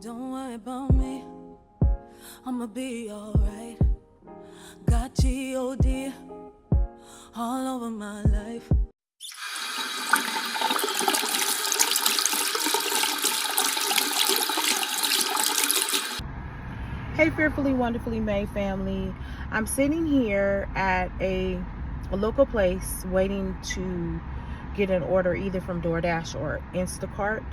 Don't worry about me, I'ma be alright. Got G-O-D all over my life. Hey, fearfully, wonderfully made family. I'm sitting here at a local place waiting to get an order either from DoorDash or Instacart.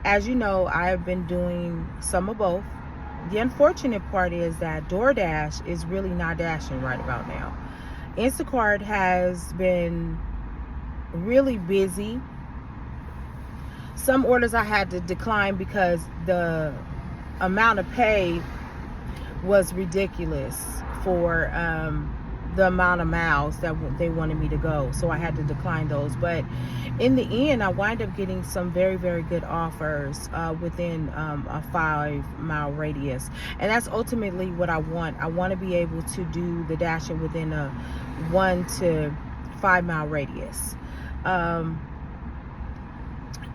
As you know, I've been doing some of both. The unfortunate part is that DoorDash is really not dashing right about now. Instacart has been really busy. Some orders I had to decline because the amount of pay was ridiculous for the amount of miles that they wanted me to go, so I had to decline those. But in the end, I wind up getting some very, very good offers within a 5-mile radius, and that's ultimately what I want. I want to be able to do the dashing within a 1 to 5 mile radius.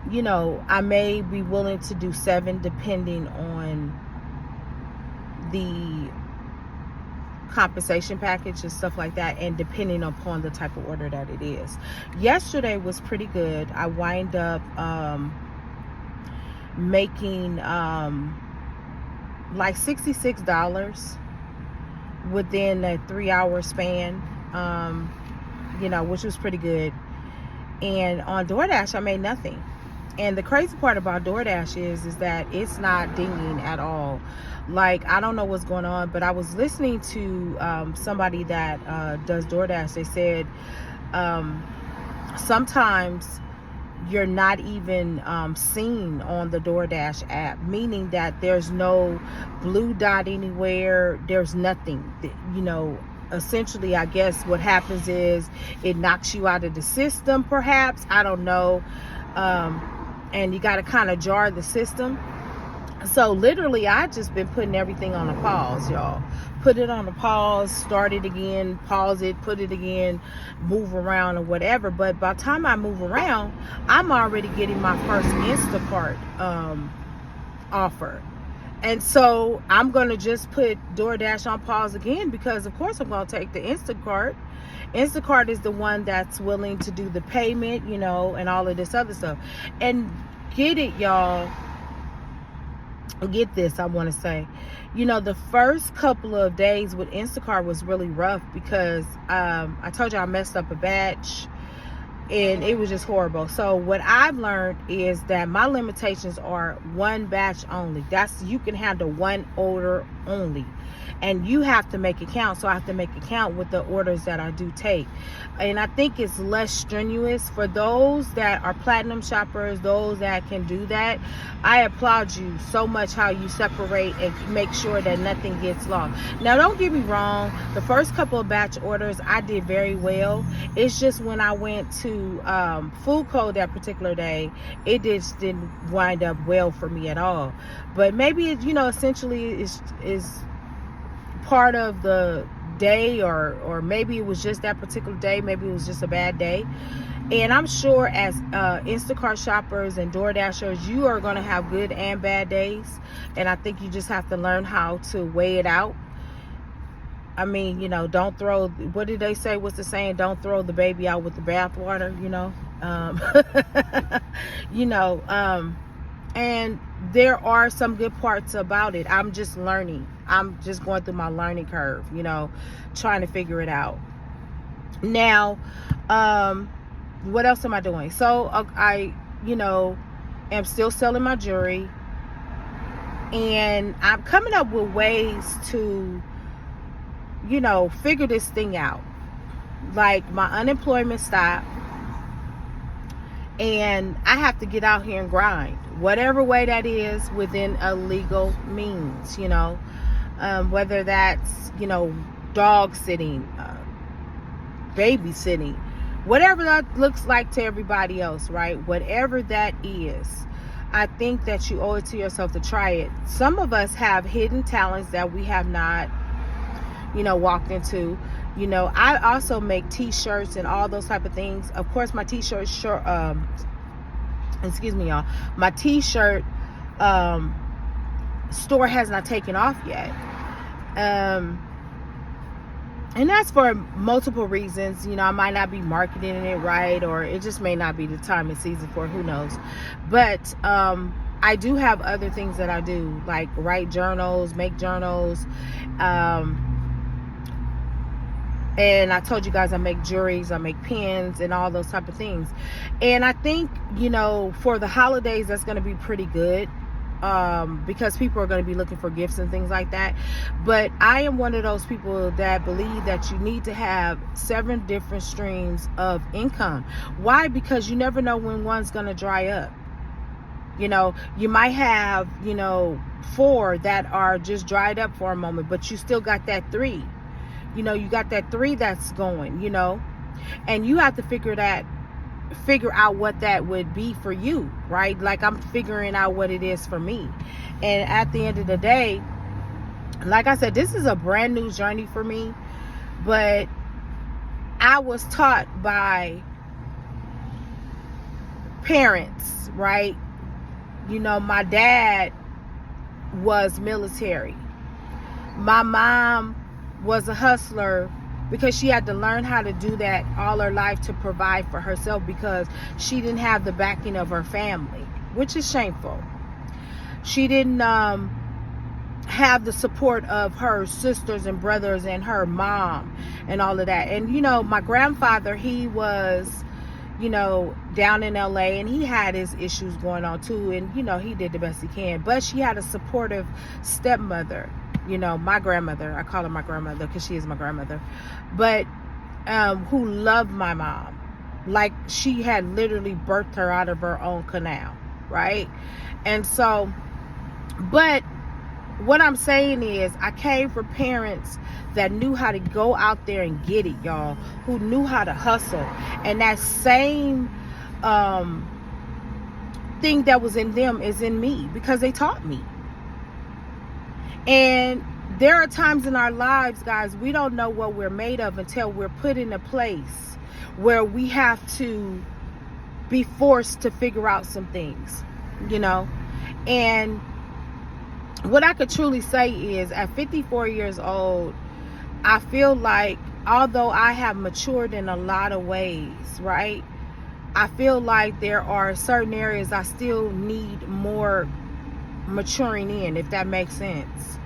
You know, I may be willing to do 7 depending on the compensation package and stuff like that, and depending upon the type of order that it is. Yesterday was pretty good. I wind up making like $66 within a 3-hour span, you know, which was pretty good. And on DoorDash I made nothing. And the crazy part about DoorDash is that it's not dinging at all. Like, I don't know what's going on, but I was listening to somebody that does DoorDash. They said sometimes you're not even seen on the DoorDash app, meaning that there's no blue dot anywhere. There's nothing, you know. Essentially, I guess what happens is it knocks you out of the system, perhaps. I don't know. And you got to kind of jar the system. So literally, I just been putting everything on a pause, y'all. Put it on a pause, start it again, pause it, put it again, move around or whatever. But by the time I move around, I'm already getting my first Instacart offer. And so I'm going to just put DoorDash on pause again, because of course I'm going to take the Instacart. Instacart is the one that's willing to do the payment, you know, and all of this other stuff. And get it, y'all. Get this, I want to say, you know, the first couple of days with Instacart was really rough because I told you I messed up a batch and it was just horrible. So what I've learned is that my limitations are 1 batch only. That's, you can handle 1 order only, and you have to make it count. So I have to make it count with the orders that I do take. And I think it's less strenuous for those that are platinum shoppers, those that can do that. I applaud you so much how you separate and make sure that nothing gets lost. Now, don't get me wrong, the first couple of batch orders I did very well. It's just when I went to Food Code that particular day, it just didn't wind up well for me at all. But maybe it, you know, essentially is part of the day, or maybe it was just that particular day. Maybe it was just a bad day. And I'm sure as Instacart shoppers and DoorDashers, you are going to have good and bad days, and I think you just have to learn how to weigh it out. I mean, you know, don't throw, what did they say? What's the saying? Don't throw the baby out with the bathwater, you know. You know, and there are some good parts about it. I'm just learning. I'm just going through my learning curve, you know, trying to figure it out. Now, what else am I doing? So I, you know, am still selling my jewelry, and I'm coming up with ways to, you know, figure this thing out. Like, my unemployment stopped, and I have to get out here and grind, whatever way that is within a legal means, you know, whether that's, you know, dog sitting, babysitting, whatever that looks like to everybody else, right? Whatever that is, I think that you owe it to yourself to try it. Some of us have hidden talents that we have not, you know, walked into. You know, I also make t-shirts and all those type of things. Of course, my t-shirt, excuse me, y'all. My t-shirt store has not taken off yet. And that's for multiple reasons. I might not be marketing it right, or it just may not be the time and season for it, who knows. But I do have other things that I do, like write journals, make journals. And I told you guys I make jewelries, I make pins, and all those type of things. And I think, for the holidays, that's going to be pretty good. Because people are going to be looking for gifts and things like that. But I am one of those people that believe that you need to have 7 different streams of income. Why? Because you never know when one's going to dry up. You might have, 4 that are just dried up for a moment, but you still got that 3. You got that 3 that's going, and you have to figure out what that would be for you, right? Like I'm figuring out what it is for me. And at the end of the day, like I said, this is a brand new journey for me, but I was taught by parents, right? My dad was military. My mom was a hustler, because she had to learn how to do that all her life to provide for herself, because she didn't have the backing of her family, which is shameful. She didn't have the support of her sisters and brothers and her mom and all of that. And my grandfather, he was down in LA, and he had his issues going on too, and he did the best he can. But she had a supportive stepmother, my grandmother. I call her my grandmother because she is my grandmother, but who loved my mom like she had literally birthed her out of her own canal, right? And so, but what I'm saying is, I came from parents that knew how to go out there and get it, y'all, who knew how to hustle. And that same thing that was in them is in me, because they taught me. And there are times in our lives, guys, we don't know what we're made of until we're put in a place where we have to be forced to figure out some things, And what I could truly say is, at 54 years old, I feel like, although I have matured in a lot of ways, right? I feel like there are certain areas I still need more maturing in, if that makes sense.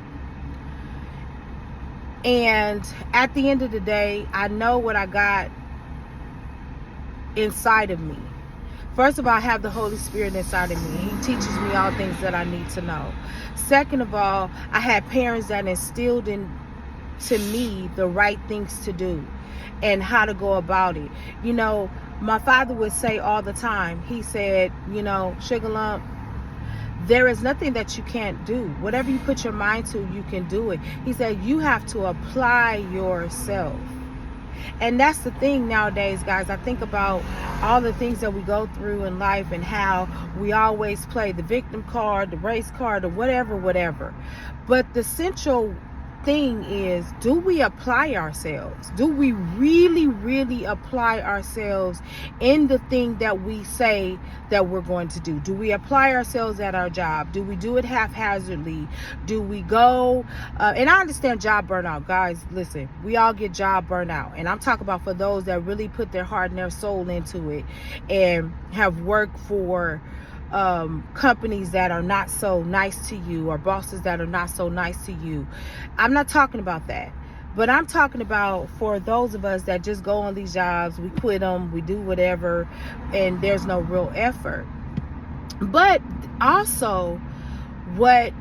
And at the end of the day, I know what I got inside of me. First of all, I have the Holy Spirit inside of me. He teaches me all things that I need to know. Second of all, I had parents that instilled into me the right things to do and how to go about it. My father would say all the time, he said, Sugar Lump, there is nothing that you can't do. Whatever you put your mind to, you can do it. He said, you have to apply yourself. And that's the thing nowadays, guys. I think about all the things that we go through in life and how we always play the victim card, the race card, or whatever. But the central thing is, do we apply ourselves? Do we really, really apply ourselves in the thing that we say that we're going to do? Do we apply ourselves at our job? Do we do it haphazardly? Do we go, and I understand job burnout, guys. Listen, we all get job burnout. And I'm talking about for those that really put their heart and their soul into it and have worked for companies that are not so nice to you, or bosses that are not so nice to you. I'm not talking about that, but I'm talking about for those of us that just go on these jobs, we quit them, we do whatever, and there's no real effort. But also, what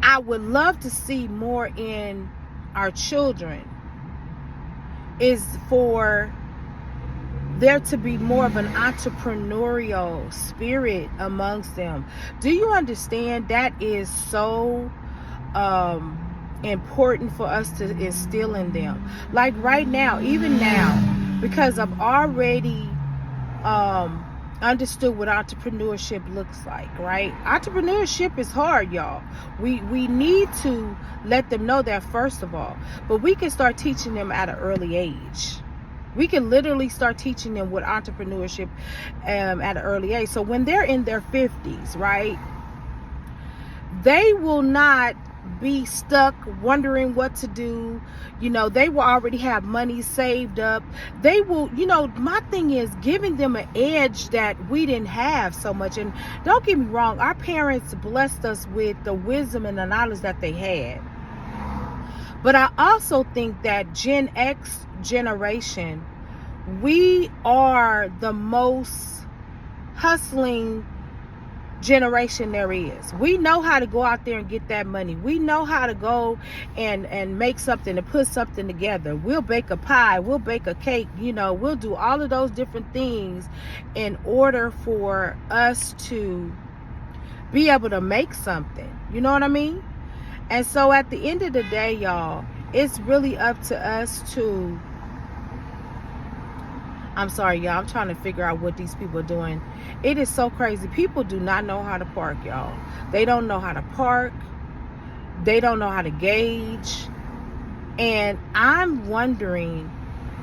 I would love to see more in our children is for there to be more of an entrepreneurial spirit amongst them. Do you understand that is so important for us to instill in them? Like right now, even now, because I've already understood what entrepreneurship looks like, right? Entrepreneurship is hard, y'all. We need to let them know that, first of all, but we can start teaching them at an early age. We can literally start teaching them what entrepreneurship at an early age. So when they're in their 50s, right, they will not be stuck wondering what to do. They will already have money saved up. They will, my thing is giving them an edge that we didn't have so much. And don't get me wrong, our parents blessed us with the wisdom and the knowledge that they had. But I also think that Gen X generation, we are the most hustling generation there is. We know how to go out there and get that money. We know how to go and make something, and put something together. We'll bake a pie, we'll bake a cake, we'll do all of those different things in order for us to be able to make something. You know what I mean? And so at the end of the day, y'all, it's really up to us to, I'm sorry, y'all, I'm trying to figure out what these people are doing. It is so crazy. People do not know how to park, y'all. They don't know how to park. They don't know how to gauge. And I'm wondering,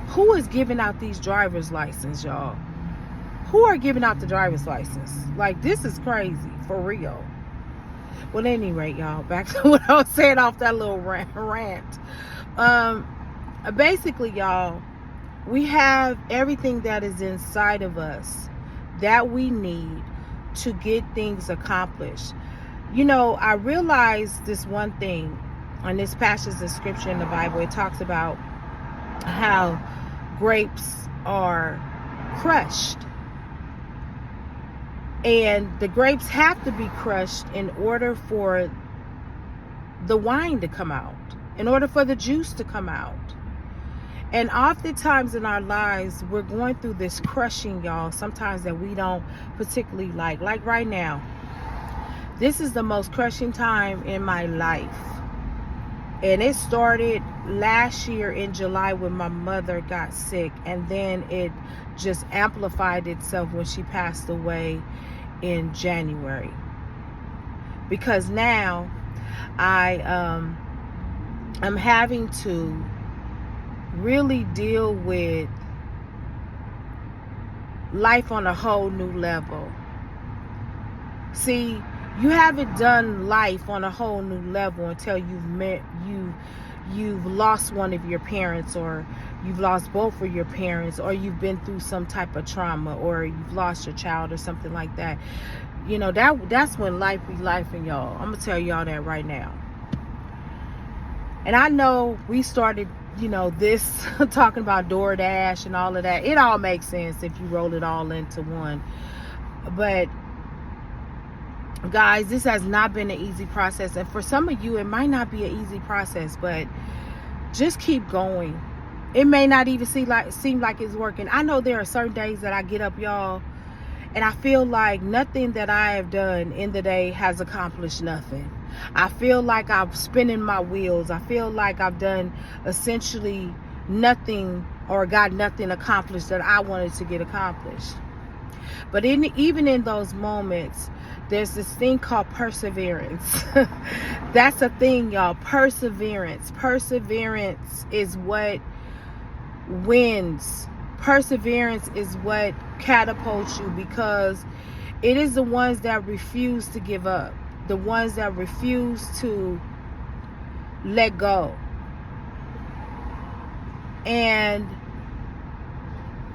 who is giving out these driver's license, y'all? Who are giving out the driver's license? Like, this is crazy, for real. Well, at any rate, y'all, back to what I was saying off that little rant. Basically, y'all, we have everything that is inside of us that we need to get things accomplished. I realized this one thing on this passage of scripture in the Bible. It talks about how grapes are crushed. And the grapes have to be crushed in order for the wine to come out, in order for the juice to come out. And oftentimes in our lives, we're going through this crushing, y'all, sometimes that we don't particularly like. Like right now, this is the most crushing time in my life. And it started last year in July when my mother got sick. And then it just amplified itself when she passed away in January. Because now I'm having to really deal with life on a whole new level. See, you haven't done life on a whole new level until you've lost one of your parents, or you've lost both of your parents, or you've been through some type of trauma, or you've lost your child or something like that. That's when life be life, and y'all, I'm gonna tell y'all that right now. And I know we started this talking about DoorDash and all of that. It all makes sense if you roll it all into one. But guys, this has not been an easy process. And for some of you, it might not be an easy process, but just keep going. It may not even seem like it's working. I know there are certain days that I get up, y'all, and I feel like nothing that I have done in the day has accomplished nothing. I feel like I'm spinning my wheels. I feel like I've done essentially nothing, or got nothing accomplished that I wanted to get accomplished. But even in those moments, there's this thing called perseverance. That's a thing, y'all. Perseverance. Perseverance is what wins. Perseverance is what catapults you, because it is the ones that refuse to give up, the ones that refuse to let go. And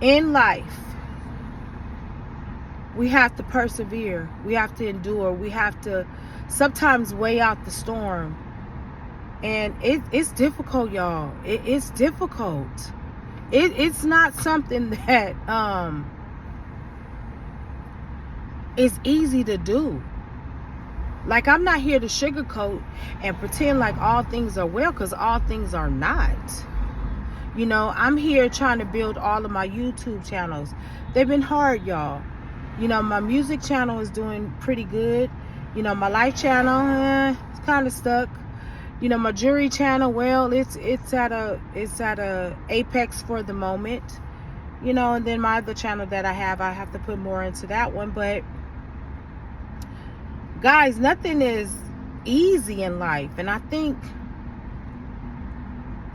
in life, we have to persevere. We have to endure. We have to sometimes weigh out the storm. And it's difficult, y'all. It's difficult. It's not something that is easy to do. Like, I'm not here to sugarcoat and pretend like all things are well, because all things are not. I'm here trying to build all of my YouTube channels. They've been hard, y'all. My music channel is doing pretty good. My life channel, it's kind of stuck. My jewelry channel, well, it's at a apex for the moment. And then my other channel that I have to put more into that one. But guys, nothing is easy in life. And I think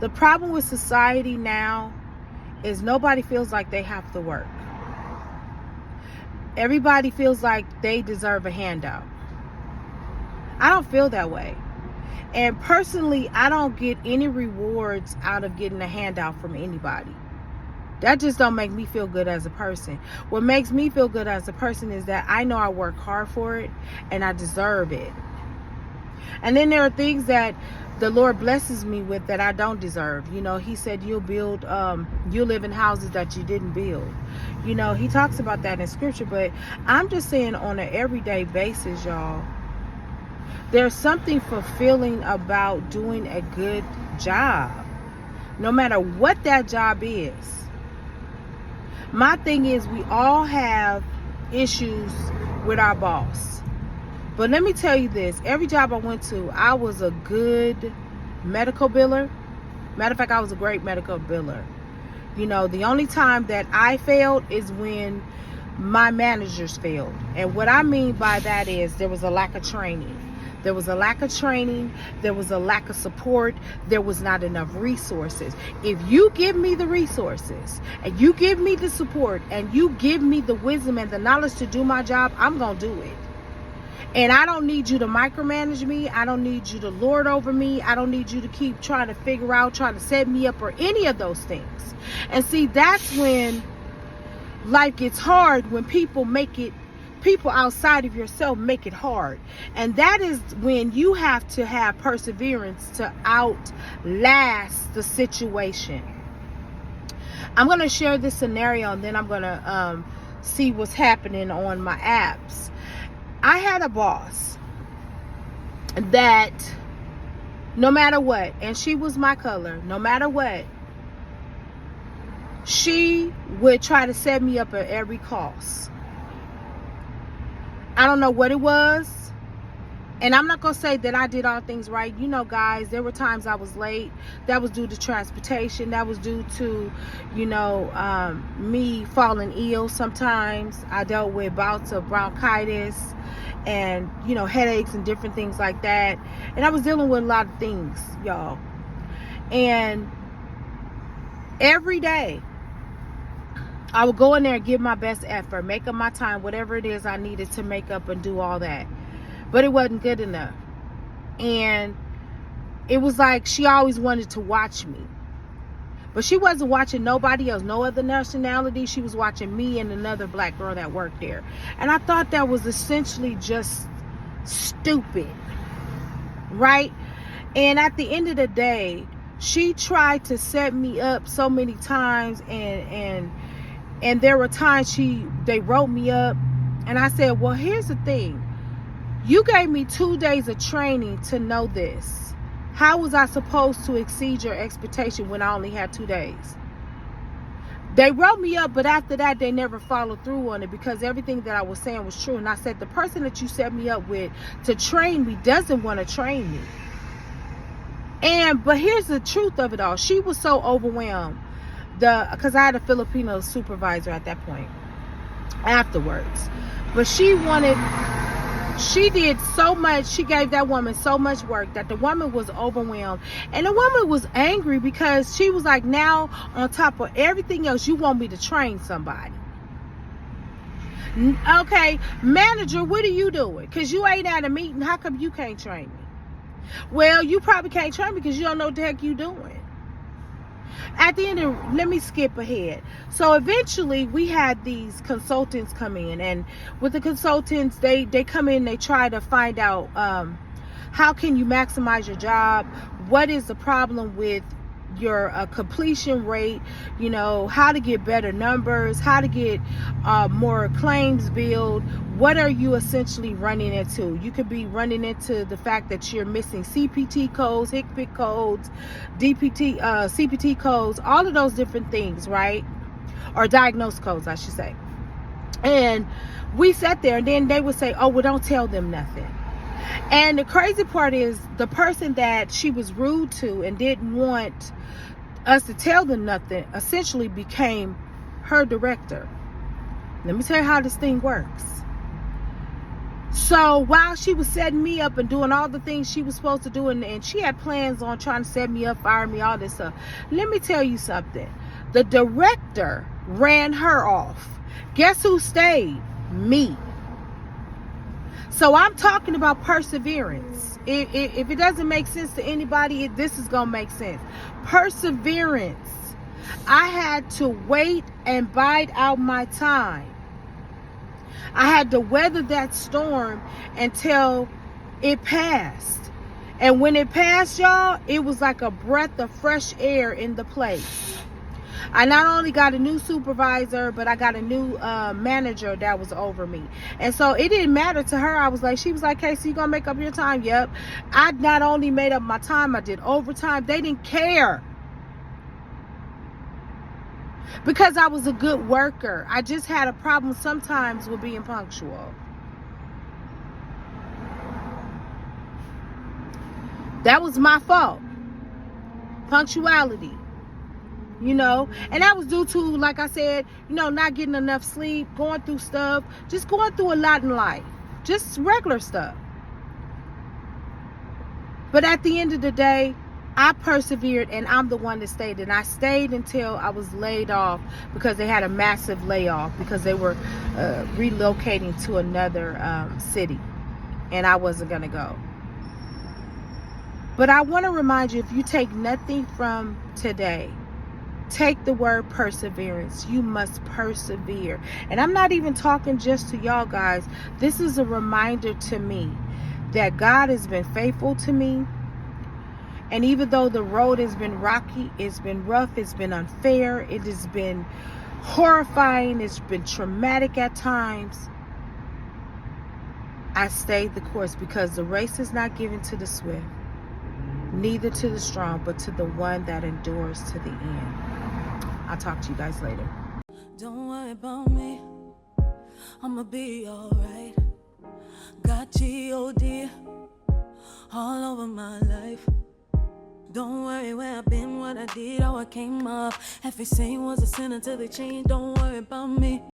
the problem with society now is nobody feels like they have to work. Everybody feels like they deserve a handout. I don't feel that way. And personally, I don't get any rewards out of getting a handout from anybody. That just don't make me feel good as a person. What makes me feel good as a person is that I know I work hard for it and I deserve it. And then there are things that the Lord blesses me with that I don't deserve. You know, he said you'll live in houses that you didn't build. You know, he talks about that in scripture, but I'm just saying on an everyday basis, y'all, there's something fulfilling about doing a good job, no matter what that job is. My thing is, we all have issues with our boss. But let me tell you this. Every job I went to, I was a good medical biller. Matter of fact, I was a great medical biller. You know, the only time that I failed is when my managers failed. And what I mean by that is there was a lack of training. There was a lack of training. There was a lack of support. There was not enough resources. If you give me the resources and you give me the support and you give me the wisdom and the knowledge to do my job, I'm going to do it. And I don't need you to micromanage me. I don't need you to lord over me. I don't need you to keep trying to figure out, trying to set me up or any of those things. And see, that's when life gets hard, when people outside of yourself make it hard. And that is when you have to have perseverance to outlast the situation. I'm going to share this scenario and then I'm going to see what's happening on my apps. I had a boss that no matter what, and she was my color, no matter what, she would try to set me up at every cost. I don't know what it was. And I'm not going to say that I did all things right. You know, guys, there were times I was late. That was due to transportation. That was due to, me falling ill sometimes. I dealt with bouts of bronchitis and, headaches and different things like that. And I was dealing with a lot of things, y'all. And every day, I would go in there and give my best effort, make up my time, whatever it is I needed to make up and do all that. But it wasn't good enough. And it was like she always wanted to watch me. But she wasn't watching nobody else, no other nationality. She was watching me and another black girl that worked there. And I thought that was essentially just stupid, right? And at the end of the day, she tried to set me up so many times, and there were times they wrote me up, and I said, well, here's the thing. You gave me 2 days of training to know this. How was I supposed to exceed your expectation when I only had 2 days? They wrote me up, but after that, they never followed through on it because everything that I was saying was true. And I said, the person that you set me up with to train me doesn't want to train me. But here's the truth of it all. She was so overwhelmed. Because I had a Filipino supervisor at that point afterwards. But she did so much. She gave that woman so much work that the woman was overwhelmed. And the woman was angry because she was like, now on top of everything else, you want me to train somebody. Okay, manager, what are you doing? Because you ain't at a meeting. How come you can't train me? Well, you probably can't train me because you don't know what the heck you doing. At the end let me skip ahead. So eventually we had these consultants come in, and with the consultants, they come in, they try to find out how can you maximize your job, what is the problem with your completion rate, how to get better numbers, how to get more claims billed. What are you essentially running into? You could be running into the fact that you're missing CPT codes, HCPC codes, CPT codes, all of those different things, right? Or diagnosed codes, I should say. And we sat there, and then they would say, oh, well, don't tell them nothing. And the crazy part is the person that she was rude to and didn't want us to tell them nothing essentially became her director. Let me tell you how this thing works. So while she was setting me up and doing all the things she was supposed to do, and she had plans on trying to set me up, fire me, all this stuff, let me tell you something. The director ran her off. Guess who stayed? Me. So I'm talking about perseverance. If it doesn't make sense to anybody, this is going to make sense. Perseverance. I had to wait and bide out my time. I had to weather that storm until it passed. And when it passed, y'all, it was like a breath of fresh air in the place. I not only got a new supervisor, but I got a new manager that was over me. And so it didn't matter to her. She was like, hey, so you gonna make up your time? Yep. I not only made up my time, I did overtime. They didn't care. Because I was a good worker. I just had a problem sometimes with being punctual. That was my fault. Punctuality. And that was due to, like I said, not getting enough sleep, going through stuff, just going through a lot in life, just regular stuff. But at the end of the day, I persevered, and I'm the one that stayed. And I stayed until I was laid off, because they had a massive layoff because they were relocating to another city, and I wasn't going to go. But I want to remind you, if you take nothing from today, take the word perseverance. You must persevere. And I'm not even talking just to y'all guys. This is a reminder to me that God has been faithful to me. And even though the road has been rocky, it's been rough, it's been unfair, it has been horrifying, it's been traumatic at times, I stayed the course, because the race is not given to the swift, neither to the strong, but to the one that endures to the end. I'll talk to you guys later. Don't worry about me, I'ma be alright. Got G-O-D all over my life. Don't worry where I've been, what I did, how I came up. Everything was a sin until they changed. Don't worry about me.